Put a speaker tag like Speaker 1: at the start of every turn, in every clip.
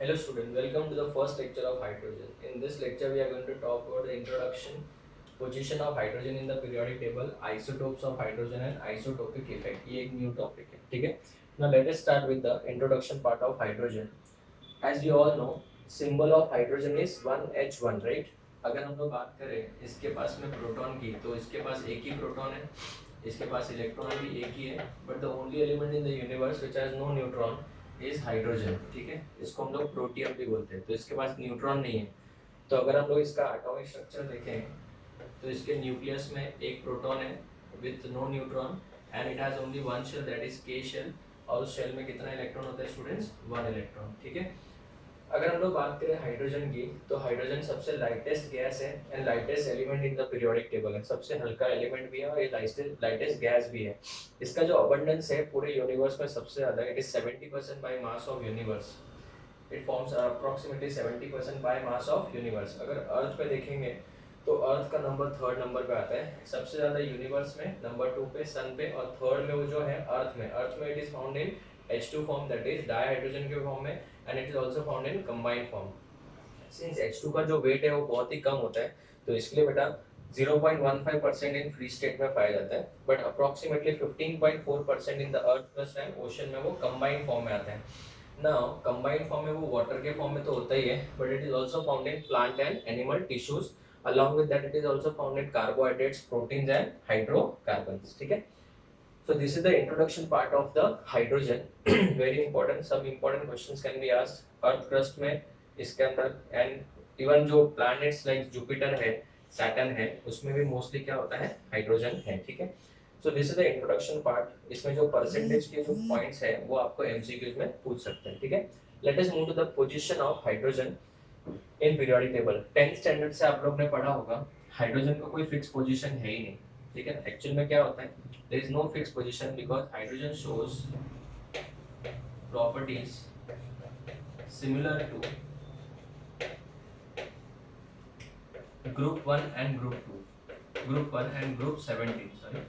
Speaker 1: Hello student, welcome to the first lecture of hydrogen. In this lecture we are going to talk about the introduction, position of hydrogen in the periodic table, isotopes of hydrogen and isotopic effect. ये एक new topic है, ठीक है? Now let us start with the introduction part of hydrogen. As we all know, symbol of hydrogen is 1H1, right? अगर हम लोग बात करें इसके पास में प्रोटॉन की, तो इसके पास एक ही प्रोटॉन है, इसके पास इलेक्ट्रॉन भी एक ही है, but the only element in the universe which has no neutron is hydrogen, ठीक है? इसको हम लोग प्रोटियम भी बोलते हैं। तो इसके पास न्यूट्रॉन नहीं है। तो अगर हम लोग इसका एटॉमिक स्ट्रक्चर देखें तो इसके न्यूक्लियस में एक प्रोटॉन है with no neutron and it has only one shell, that is K shell. और उस शेल में कितना इलेक्ट्रॉन होता है स्टूडेंट्स? वन इलेक्ट्रॉन, ठीक है? अगर हम लोग बात करें हाइड्रोजन की, तो हाइड्रोजन सबसे लाइटेस्ट गैस है and lightest element in the periodic table है। सबसे हल्का एलिमेंट भी है और ये लाइटेस्ट गैस भी है। इसका जो अबंडेंस है पूरे यूनिवर्स में सबसे ज्यादा, it is 70% by mass of universe. It forms approximately 70% by mass of universe. अगर अर्थ पे देखेंगे तो अर्थ का नंबर थर्ड नंबर पे आता है सबसे ज्यादा यूनिवर्स में, नंबर 2 पे सन पे, और थर्ड में वो जो है अर्थ में। अर्थ में it is found in H2 form, that is dihydrogen के फॉर्म में, and it is also found in combined form. Since H2 का जो वेट है वो बहुत ही कम होता है, तो इसलिए बेटा 0.15% इन फ्री स्टेट में पाया जाता है, but approximately 15.4% in the earth crust and ocean में वो कंबाइंड फॉर्म में आता है। नाउ कंबाइंड फॉर्म में वो वाटर के फॉर्म में तो होता ही है, but it is also found in plant and animal tissues. along with that it is also found in carbohydrates, proteins and hydrocarbons, ठीक है? So this is the introduction part of the hydrogen. Very important, some important questions can be asked earth crust में इसके अंदर, and even जो planets like Jupiter है, Saturn है, उसमें भी mostly क्या होता है? हाइड्रोजन है, ठीक है? So this is the introduction part. इसमें जो percentage के जो points है वो आपको MCQs में पूछ सकते हैं, ठीक है? Let us move to the position of hydrogen in periodic table. 10th standard से आप लोग ने पढ़ा होगा हाइड्रोजन का कोई फिक्स पोजीशन है ही नहीं, ठीक है? एक्चुअल में क्या होता है? There is no fix position because hydrogen shows properties similar to group 1 and group 1 and group 17, sorry,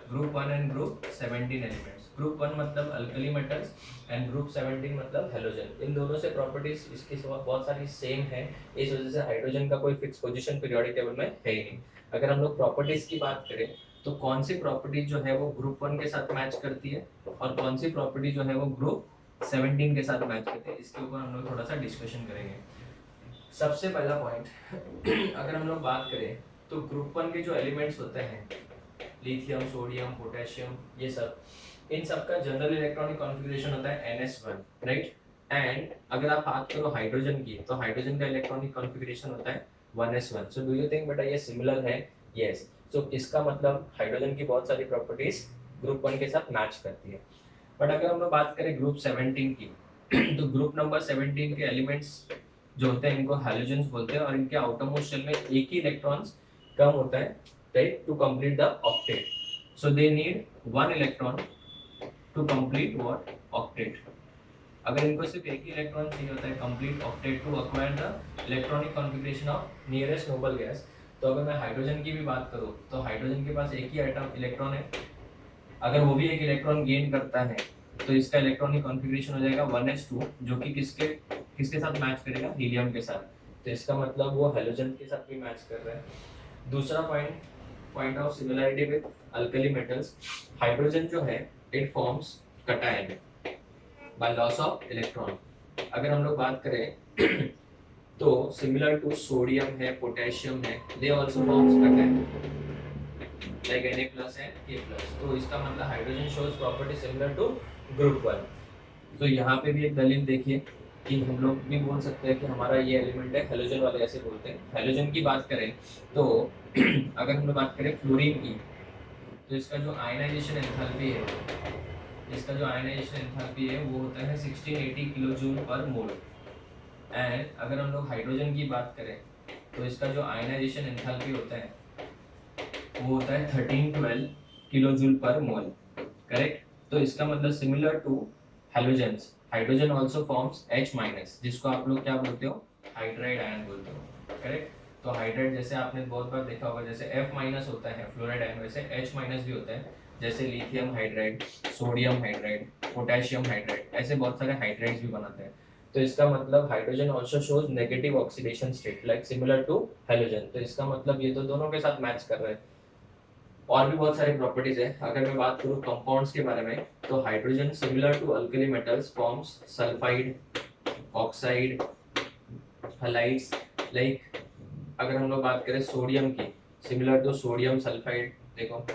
Speaker 1: group 1 and group 17 elements. Group 1 मतलब अल्कली मेटल्स एंड ग्रुप 17 मतलब हेलोजन। इन दोनों से प्रॉपर्टीज इसकी बहुत सारी सेम है, इस वजह से हाइड्रोजन का कोई फिक्स पोजीशन पीरियोडिक टेबल में है ही नहीं। अगर हम लोग प्रॉपर्टीज की बात करें तो कौन सी प्रॉपर्टी जो है वो ग्रुप 1 के साथ मैच करती है और कौन सी प्रॉपर्टी जो है वो ग्रुप 17 के साथ मैच करती है, इसके ऊपर हम लोग थोड़ा सा डिस्कशन करेंगे। सबसे पहला पॉइंट अगर हम लोग बात करें तो ग्रुप 1 के जो एलिमेंट्स होते हैं, लिथियम, सोडियम, पोटेशियम, ये सब, इन सब का जनरल इलेक्ट्रॉनिक कॉन्फ़िगरेशन होता है NS1, राइट? एंड अगर आप बात करो हाइड्रोजन की, तो हाइड्रोजन का इलेक्ट्रॉनिक कॉन्फ़िगरेशन होता है 1s1। So do you think बेटा ये सिमिलर है? यस। सो इसका मतलब हाइड्रोजन की बहुत सारी प्रॉपर्टीज ग्रुप 1 के साथ मैच करती है। बट अगर हम लोग बात करें ग्रुप 17 की, तो ग्रुप नंबर 17 के एलिमेंट्स जो होते हैं इनको हैलोजेंस बोलते हैं, और इनके आउटरमोस्ट शेल में एक ही इलेक्ट्रॉन्स कम होता है, right, to complete the octet. So they need one electron to complete what? Octet. अगर इनको सिर्फ एक ही इलेक्ट्रॉन चाहिए होता है complete octet to acquire the electronic configuration of nearest noble gas. तो अगर मैं हाइड्रोजन की भी बात करूं तो हाइड्रोजन के पास एक ही एटम इलेक्ट्रॉन है, अगर वो भी एक इलेक्ट्रॉन गेन करता है तो इसका इलेक्ट्रॉनिक कॉन्फ़िगरेशन हो जाएगा 1s2, जो कि किसके किसके साथ मैच करेगा? हीलियम के साथ। तो इसका मतलब वो हेलोजन के साथ भी मैच कर रहा है। दूसरा point of similarity with alkali metals, hydrogen जो है it forms cation by loss of electron. अगर हम लोग बात करें तो सिमिलर टू सोडियम है, पोटेशियम है, they also forms cation like Na plus and K plus. तो इसका मतलब hydrogen shows property similar to group 1। तो यहाँ पे भी एक दलील देखिए कि हम लोग भी बोल सकते हैं कि हमारा ये एलिमेंट है, हेलोजन वाले ऐसे बोलते हैं। हेलोजन की बात करें तो अगर हम लोग बात करें फ्लोरीन की, तो इसका जो आयनाइजेशन एंथैल्पी है, वो होता है 1680 किलो जूल पर मोल। एंड अगर हम लोग हाइड्रोजन की बात करें तो इसका जो आयनाइजेशन एंथैल्पी होता है वो होता है 1312 किलो जूल पर मोल, करेक्ट? तो इसका मतलब similar to halogens, hydrogen also forms H-, जिसको आप लोग क्या बोलते हो? हाइड्राइड आयन बोलते हो, करेक्ट? तो हाइड्राइड जैसे आपने बहुत बार देखा होगा, जैसे F- होता है फ्लोराइड आयन, वैसे H- भी होता है, जैसे lithium hydride, sodium hydride, potassium hydride, ऐसे बहुत सारे हाइड्राइड्स भी बनाते हैं। तो इसका मतलब hydrogen also shows negative oxidation state like similar to halogen. तो इसका मतलब ये तो दोनों के साथ मैच कर रहे हैं। और भी बहुत सारी प्रॉपर्टीज है। अगर मैं बात करूँ कंपाउंड्स के बारे में, तो hydrogen similar to alkali metals forms sulphide, oxide, halides. Like अगर हम लोग बात करें सोडियम की, सिमिलर टू सोडियम सल्फाइड, देखो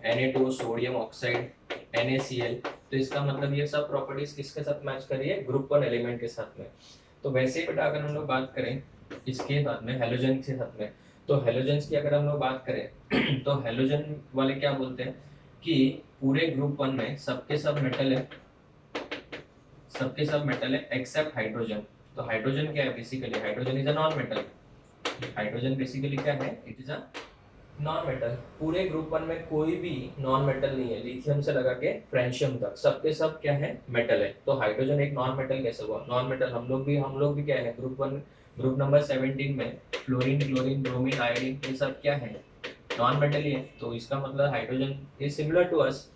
Speaker 1: Na2 सोडियम ऑक्साइड, NaCl। तो इसका मतलब ये सब प्रॉपर्टीज किसके साथ मैच कर रही है, ग्रुप 1 एलिमेंट के साथ में। तो वैसे ही बेटा अगर हम लोग बात करें इसके साथ में हेलोजन के साथ में, तो हेलोजन्स की अगर हम लोग बात करें तो हेलोजन वाले क्या बोलते हैं कि पूरे ग्रुप 1 में सबके सब मेटल है, सबके सब मेटल है एक्सेप्ट हाइड्रोजन। तो हाइड्रोजन क्या है, basically hydrogen is a non metal. Hydrogen basically क्या है, it is a non metal. पूरे ग्रुप 1 में कोई भी नॉन मेटल नहीं है, लिथियम से लगा के फ्रेंशियम तक सबके सब क्या है, मेटल है। तो हाइड्रोजन एक नॉन मेटल कैसे हुआ, नॉन मेटल। हम लोग भी क्या है, ग्रुप 1 ग्रुप नंबर 17 में फ्लोरीन, क्लोरीन, ब्रोमीन, आयोडीन, ये सब क्या है, नॉन मेटल ही है। तो इसका मतलब hydrogen is similar to us.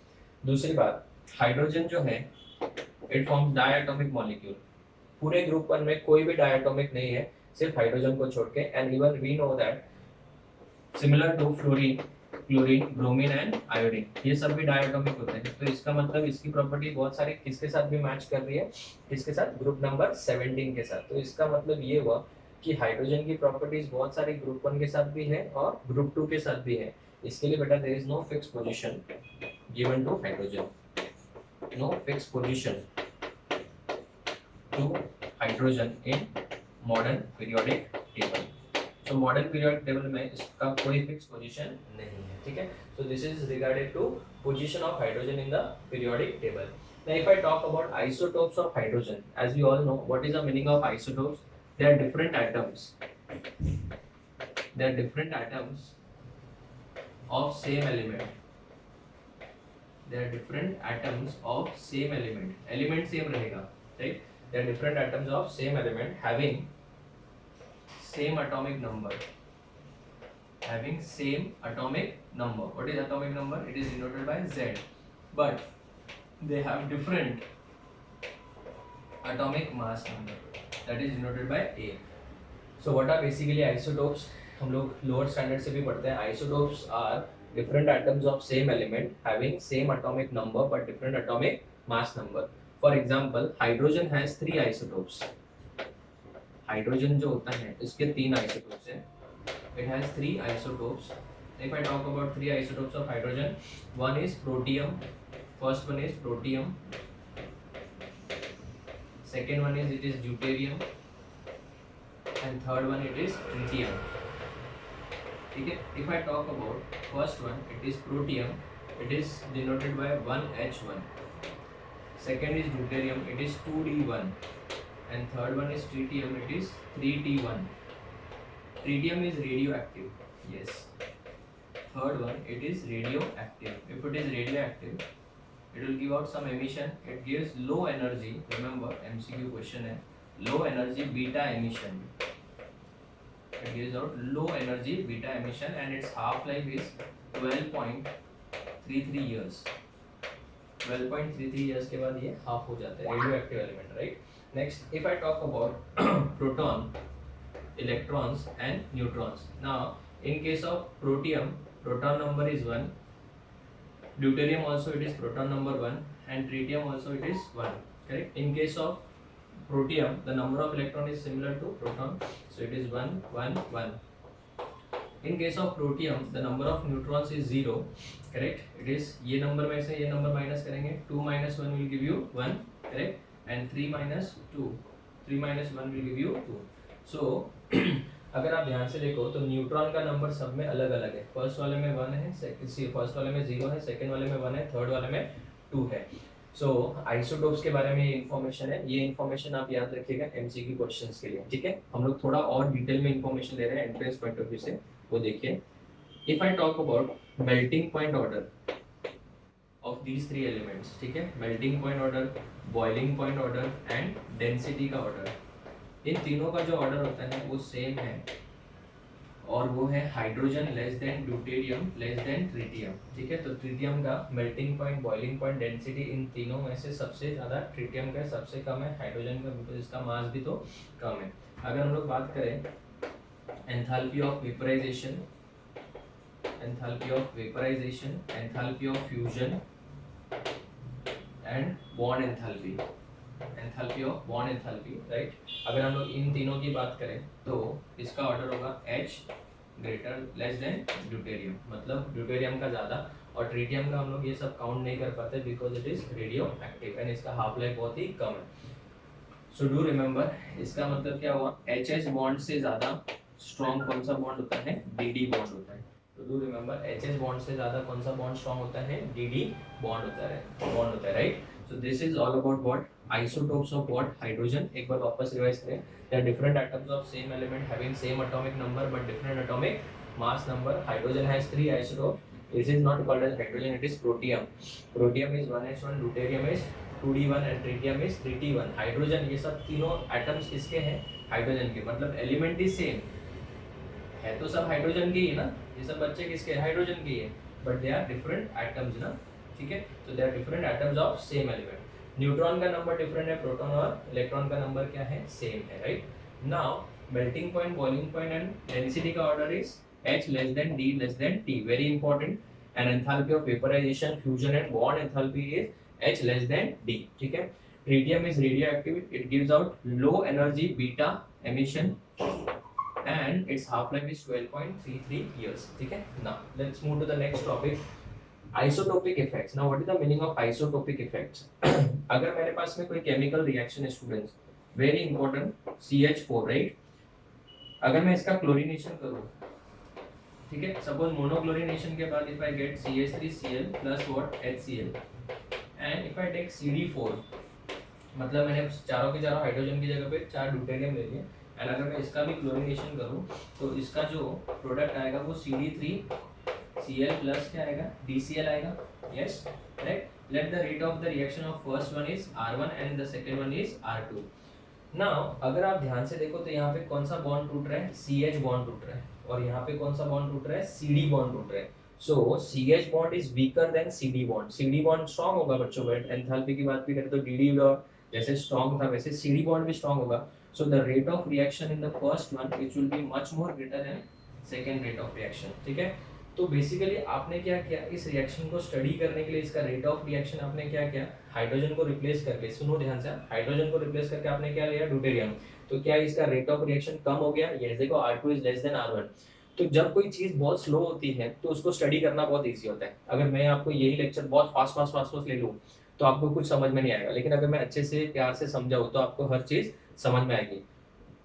Speaker 1: दूसरी बात, हाइड्रोजन जो है इट फॉर्म्स डायटोमिक मॉलिक्यूल। पूरे ग्रुप 1 में कोई भी डायटोमिक नहीं है सिर्फ हाइड्रोजन को छोड़ के। And even we know that similar to fluorine, chlorine, bromine and iodine, ये सब भी डायटोमिक होते हैं। तो इसका मतलब इसकी प्रॉपर्टी बहुत सारी किसके साथ भी मैच कर रही है, किसके साथ, ग्रुप नंबर 17 के साथ। तो इसका मतलब ये हुआ कि हाइड्रोजन की प्रॉपर्टीज बहुत सारी ग्रुप 1 के साथ भी है और ग्रुप 2 के साथ भी है। इसके लिए बेटा there is no fix position given to hydrogen, no fix position to hydrogen in modern periodic table. तो मॉडर्न पीरियोडिक टेबल में इसका कोई फिक्स पोजीशन नहीं है, ठीक है। So this is regarded to position of hydrogen in the periodic table. Now if I talk about isotopes of hydrogen, as we all know, what is the meaning of isotopes? They are different atoms. They are different atoms of same element. They are different atoms of same element. Element same रहेगा, right? They are different atoms of same element having same atomic number, having same atomic number. What is atomic number? It is denoted by Z, but they have different atomic mass number, that is denoted by A. So what are basically isotopes? हम लोग lower standard से भी पढ़ते हैं। Isotopes are different atoms of same element having same atomic number but different atomic mass number. For example, hydrogen has 3 isotopes. Hydrogen जो होता है इसके 3 आइसोटोप्स हैं। It has 3 isotopes. If I talk about 3 isotopes of hydrogen, one is protium. First one is protium. Second one is deuterium, and third one it is tritium. ठीक है। If I talk about first one, it is protium. It is denoted by 1H1. Second is deuterium. It is 2D1. And third one is tritium, it is 3T1. Tritium is radioactive, yes. Third one, it is radioactive. If it is radioactive, it will give out some emission. It gives low energy. Remember, MCQ question है, low energy beta emission. It gives out low energy beta emission, and its half life is 12.33 years. 12.33 years के बाद ये half हो जाता है, radioactive element, right? Next, if I talk about proton, electrons and neutrons. Now, in case of protium, proton number is 1. Deuterium also it is proton number 1, and tritium also it is 1. Correct? In case of protium, the number of electron is similar to proton, so it is 1, 1, 1. In case of protium, the number of neutrons is 0. Correct? It is ये number में से ये number minus करेंगे, 2 minus 1 will give you 1. Correct? And 3 minus 2, 3 minus 1 will give you 2. So अगर आप ध्यान से देखो तो न्यूट्रॉन का नंबर सब में अलग अलग है। फर्स्ट वाले में 1 है, फर्स्ट वाले में 0 है, सेकंड वाले में 1 है, थर्ड वाले में 2 है। सो आइसोटोप्स के बारे में ये इन्फॉर्मेशन है। ये इन्फॉर्मेशन आप याद रखिएगा एमसीक्यू क्वेश्चंस के लिए, ठीक है। हम लोग थोड़ा और डिटेल में इन्फॉर्मेशन ले रहे हैं एंट्रेंस पॉइंट ऑफ व्यू से, वो देखिए। If I talk about melting point order of these 3 elements, ठीक है, melting point order, boiling point order and density का ऑर्डर, इन तीनों का जो ऑर्डर होता है वो सेम है और वो है hydrogen less than deuterium less than tritium. ठीक है, तो ट्रिटियम का melting point, boiling point, density in तीनों में से सबसे ज़्यादा ट्रिटियम का सबसे कम है, हाइड्रोजन का बिकॉज इसका मास भी तो कम है। अगर हम लोग बात करें enthalpy of vaporisation, enthalpy of vaporisation, enthalpy of fusion and bond enthalpy, enthalpy of bond enthalpy, right. अगर हम लोग इन तीनों की बात करें तो इसका ऑर्डर होगा H greater less than deuterium, मतलब ड्यूटेरियम का ज़्यादा, और ट्रिटियम का हम लोग ये सब काउंट नहीं कर पाते because it is radio active and इसका हाफ लाइफ बहुत ही कम है। सो डू रिमेंबर, इसका मतलब क्या हुआ, HH बॉन्ड से ज़्यादा स्ट्रॉन्ग कौन सा बॉन्ड होता है, DD बॉन्ड होता है। तो डू रिमेंबर, HH बॉन्ड से ज़्यादा कौन सा बॉन्ड स्ट्रॉन्ग होता है, DD बॉन्ड होता है, right. So this is all about what, isotopes of what, hydrogen। एक बार वापस रिवाइज करें, there are different atoms of same element having same atomic number but different atomic mass number। Hydrogen has 3 isotopes, this is not called as hydrogen, it is protium। Protium is 1s1, deuterium is 2d1 and tritium is 3t1। Hydrogen, ये सब तीनों atoms किसके हैं, hydrogen के, मतलब element is same है, तो सब हाइड्रोजन के ही ना, ये सब बच्चे किसके, हाइड्रोजन के है, but they are different atoms ना। ठीक है, तो they are different atoms of same element. Neutron का नंबर डिफरेंट है, प्रोटॉन और इलेक्ट्रॉन का नंबर क्या है, सेम है, right. Now melting point, boiling point and density का order is H less than D less than T, very important. And enthalpy of vaporization, fusion and bond enthalpy is H less than D। ठीक है, tritium is radio active, it gives out low energy beta emission and its half life is 12.33 years। ठीक है, now let's move to the next topic, isotopic effects। now what is the meaning of isotopic effects? अगर मेरे पास में कोई chemical reaction है students, very important, CH4, right. अगर मैं इसका क्लोरीनेशन करूँ, ठीक है, सपोज मोनोक्लोरीनेशन के बाद if I get CH3Cl plus what, HCl and if I take CD4, मतलब मैंने चारों के चारों हाइड्रोजन की जगह पे 4 ड्यूटेरियम ले लिए, एंड अगर मैं इसका भी क्लोरीनेशन करूँ तो इसका जो प्रोडक्ट आएगा वो CD3Cl प्लस क्या आएगा, DCl आएगा, yes, right. Let the rate of the reaction of first one is R1 and the second one is R2। Now अगर आप ध्यान से देखो तो यहाँ पे कौन सा बॉन्ड टूट रहा है, CH बॉन्ड टूट रहा है, और यहाँ पे कौन सा बॉन्ड टूट रहा है, CD बॉन्ड टूट रहा है। सो CH bond is weaker then CD bond. CD bond strong होगा बच्चों, बट एंथैल्पी की बात भी करें तो DD जैसे स्ट्रॉन्ग था वैसे CD बॉन्ड भी स्ट्रॉन्ग होगा। So the rate of reaction in the first one which will be much more greater than second rate of reaction। ठीक है, तो बेसिकली आपने क्या किया, इस रिएक्शन को स्टडी करने के लिए इसका रेट ऑफ रिएक्शन आपने क्या किया, हाइड्रोजन को रिप्लेस करके, सुनो ध्यान से, हाइड्रोजन को रिप्लेस करके आपने क्या लिया, ड्यूटेरियम। तो क्या इसका रेट ऑफ रिएक्शन कम हो गया, ये देखो R2 is less than R1। तो जब कोई चीज बहुत स्लो होती है तो उसको स्टडी करना बहुत ईजी होता है। अगर मैं आपको यही लेक्चर बहुत फास्ट ले लूँ तो आपको कुछ समझ में नहीं आएगा, लेकिन अगर मैं अच्छे से प्यार से समझाऊँ तो आपको हर चीज समझ में आएगी।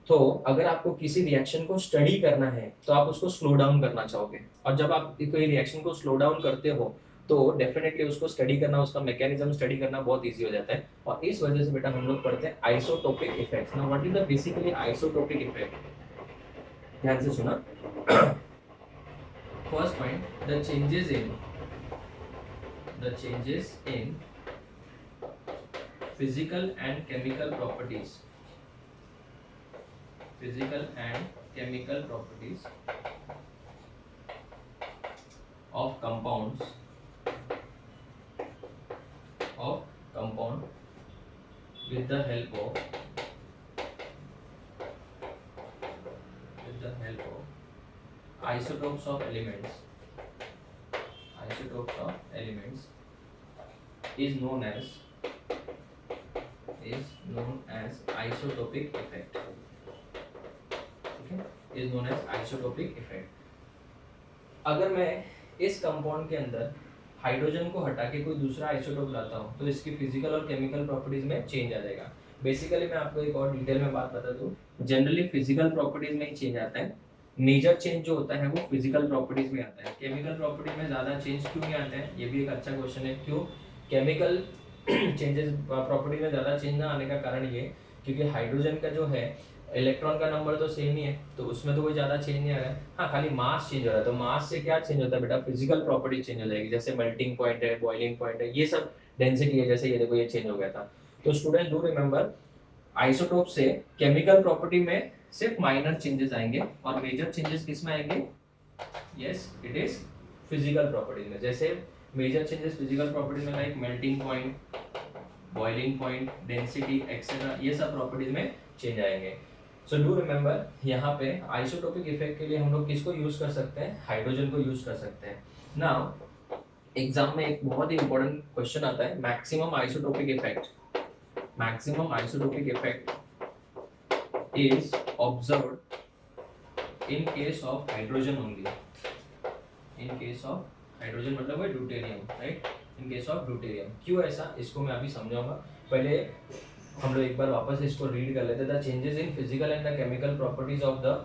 Speaker 1: तो अगर आपको किसी रिएक्शन को स्टडी करना है तो आप उसको स्लो डाउन करना चाहोगे, और जब आप कोई रिएक्शन को स्लो डाउन करते हो तो डेफिनेटली उसको स्टडी करना, उसका मैकेनिज्म स्टडी करना बहुत इजी हो जाता है। और इस वजह से बेटा हम लोग पढ़ते हैं isotopic effects. Now what is the basically isotopic effect, ध्यान से सुना। First point, the changes in physical and chemical properties, physical and chemical properties of compound with the help of isotopes of elements is known as isotopic effect, is known as isotopic effect। अगर मैं इस compound के अंदर hydrogen को हटा के कोई दूसरा आइसोटोप लाता हूँ तो इसकी फिजिकल और केमिकल प्रॉपर्टीज में चेंज आ जाएगा। बेसिकली मैं आपको एक और डिटेल में बात बता दूँ, जनरली फिजिकल प्रॉपर्टीज में ही चेंज आता है, मेजर चेंज जो होता है वो फिजिकल प्रॉपर्टीज में आता है। केमिकल प्रॉपर्टी में ज़्यादा चेंज क्यों नहीं आता है, ये भी एक अच्छा क्वेश्चन है। क्यों केमिकल चेंजेस प्रॉपर्टी में ज़्यादा चेंज ना आने का कारण ये, क्योंकि हाइड्रोजन का जो है इलेक्ट्रॉन का नंबर तो सेम ही है, तो उसमें तो कोई ज़्यादा चेंज नहीं आ रहा है। हाँ, खाली मास चेंज हो रहा है। तो मास से क्या चेंज होता है बेटा, फिजिकल प्रॉपर्टी चेंज हो जाएगी, जैसे मेल्टिंग पॉइंट है, बॉइलिंग पॉइंट है, ये सब डेंसिटी है, जैसे ये देखो ये चेंज हो गया था। तो स्टूडेंट डू रिमेंबर, आइसोटोप से केमिकल प्रॉपर्टी में सिर्फ माइनर चेंजेस आएंगे और मेजर चेंजेस किस में आएंगे? Yes, it is physical properties में। जैसे मेजर चेंजेस फिजिकल प्रॉपर्टीज में like melting point, boiling point, density etcetera, ये सब प्रॉपर्टीज में चेंज आएंगे। सो डू रिमेंबर, यहाँ पे आइसोटोपिक इफेक्ट के लिए हम लोग किसको यूज कर सकते हैं? हाइड्रोजन को यूज कर सकते हैं। नाउ एग्जाम में एक बहुत ही इंपॉर्टेंट क्वेश्चन आता है, maximum isotopic effect. Maximum isotopic effect is observed in case of hydrogen only. In case of hydrogen मतलब है deuterium, right? In case of deuterium. क्यों ऐसा, इसको मैं अभी समझाऊंगा। पहले हम लोग एक बार वापस इसको रीड कर लेते हैं। Changes in physical and the chemical properties of the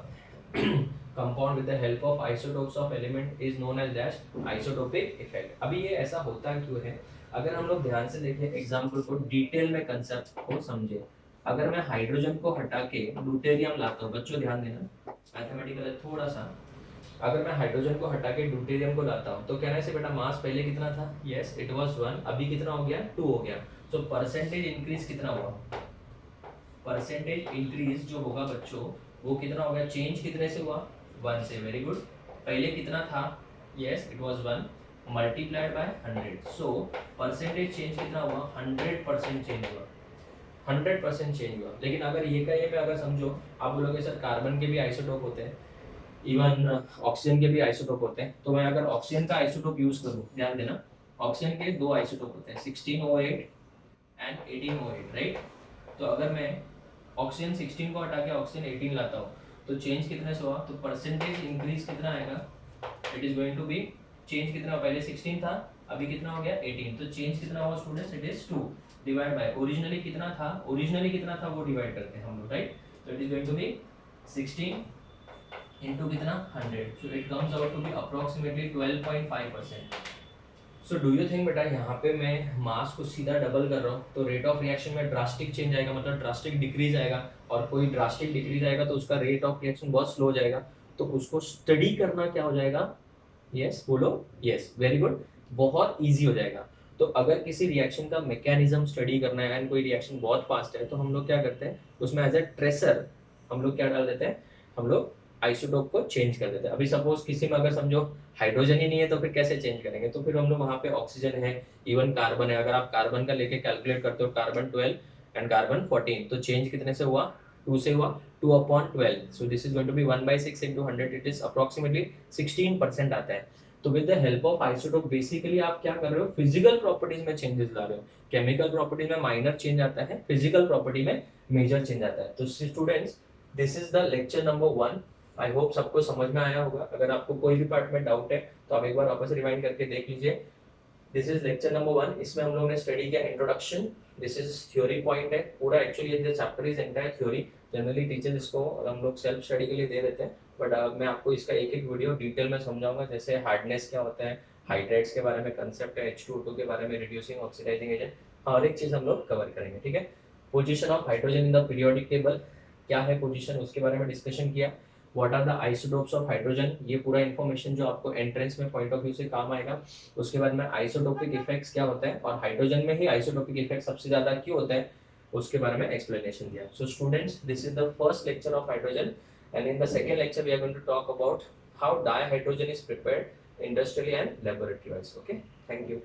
Speaker 1: compound with the help of isotopes of element is known as dash isotopic effect. अभी ये ऐसा होता क्यों है? अगर हम लोग ध्यान से देखें एग्जाम्पल को, डिटेल में कंसेप्ट को समझे। अगर मैं हाइड्रोजन को हटा के ड्यूटेरियम लाता हूँ, बच्चों ध्यान देना, मैथमेटिकल है थोड़ा सा। अगर मैं हाइड्रोजन को हटा के ड्यूटेरियम को लाता हूँ तो कहने से बेटा मास पहले कितना था? यस, इट वाज 1, अभी कितना हो गया? 2 हो गया। सो परसेंटेज इंक्रीज कितना हुआ? परसेंटेज इंक्रीज जो होगा बच्चों वो कितना हो गया? चेंज कितने से हुआ? 1 से। Very good. पहले कितना था? Yes, it was 1 multiplied by 100। So percentage change कितना हुआ? 100% चेंज हुआ। 100% चेंज हुआ। लेकिन अगर ये का ये में अगर समझो, आप बोलोगे सर कार्बन के भी आइसोटोप होते हैं, इवन ऑक्सीजन के भी आइसोटोप होते हैं, तो मैं अगर ऑक्सीजन का आइसोटोप यूज करूं, ध्यान देना, ऑक्सीजन के 2 आइसोटोप होते हैं, 16O8 एंड 18O8, राइट? तो अगर मैं ऑक्सीजन 16 को हटा के ऑक्सीजन 18 लाता हूँ तो चेंज कितने से हुआ? तो परसेंटेज इंक्रीज कितना आएगा? It is going to be, change कितना? पहले 16 था, अभी कितना हो गया? 18। तो चेंज कितना हुआ students? It is 2 divide by originally कितना था? ओरिजिनली कितना था वो डिवाइड करते हैं हम लोग, राइट? तो it is going to be 16 into कितना? 100। So it comes out to be approximately 12.5%। So do you think बेटा यहाँ पे मैं मास को सीधा डबल कर रहा हूँ तो रेट ऑफ रिएक्शन में ड्रास्टिक चेंज आएगा, मतलब ड्रास्टिक डिक्रीज आएगा, और कोई ड्रास्टिक डिक्रीज आएगा तो उसका रेट ऑफ रिएक्शन बहुत स्लो जाएगा, तो उसको स्टडी करना क्या हो जाएगा? यस, बोलो। यस, वेरी गुड, बहुत इजी हो जाएगा। तो अगर किसी रिएक्शन का मैकेनिज्म स्टडी करना है एंड कोई रिएक्शन बहुत फास्ट है तो हम लोग क्या करते हैं उसमें एज ए ट्रेसर हम लोग क्या डाल देते हैं? हम लोग आइसोटोप को चेंज कर देते हैं। अभी सपोज किसी में अगर समझो हाइड्रोजन ही नहीं है तो फिर कैसे चेंज करेंगे? तो फिर हम लोग वहाँ पे ऑक्सीजन है, इवन कार्बन है, अगर आप कार्बन का लेके कैलकुलेट करते हो, कार्बन 12 एंड कार्बन 14, तो चेंज कितने से हुआ? 2 से हुआ, 2/12। So this is going to be 1/6 into 100, it is approximately 16% आता है। तो with the help of isotope basically आप क्या कर रहे हो? फिजिकल प्रॉपर्टीज में चेंजेस ला रहे हो। केमिकल प्रॉपर्टीज में माइनर चेंज आता है, फिजिकल प्रॉपर्टी में मेजर चेंज आता है। तो students, this is the lecture number 1। I hope सबको समझ में आया होगा। अगर आपको कोई भी पार्ट में डाउट है तो आप एक बार वापस रिवाइंड करके देख लीजिए। This is lecture number 1। इसमें हम लोगों ने स्टडी किया introduction, this is theory point है पूरा। एक्चुअली ये chapter is entire theory. Generally teachers इसको हम लोग सेल्फ स्टडी के लिए दे देते हैं, बट मैं आपको इसका एक एक वीडियो डिटेल में समझाऊंगा। जैसे हार्डनेस क्या होता है, हाइड्रेट्स के बारे में कंसेप्ट है, H2O2 के बारे में, रिड्यूसिंग ऑक्सीडाइजिंग एजेंट, हर एक चीज हम लोग कवर करेंगे, ठीक है? Position of hydrogen in the periodic table, क्या है पोजीशन, उसके बारे में डिस्कशन किया। What are the isotopes of hydrogen, ये पूरा इन्फॉर्मेशन जो आपको एंट्रेंस में पॉइंट ऑफ व्यू से काम आएगा। उसके बाद में आइसोटोपिक इफेक्ट्स क्या होता है और हाइड्रोजन में ही आइसोटोपिक इफेक्ट सबसे ज्यादा क्यों होता है उसके बारे में एक्सप्लेनेशन दिया। So students, this is the first lecture of hydrogen and in the second lecture we are going to talk about how dihydrogen is prepared industrially and laboratory wise. Okay, thank you.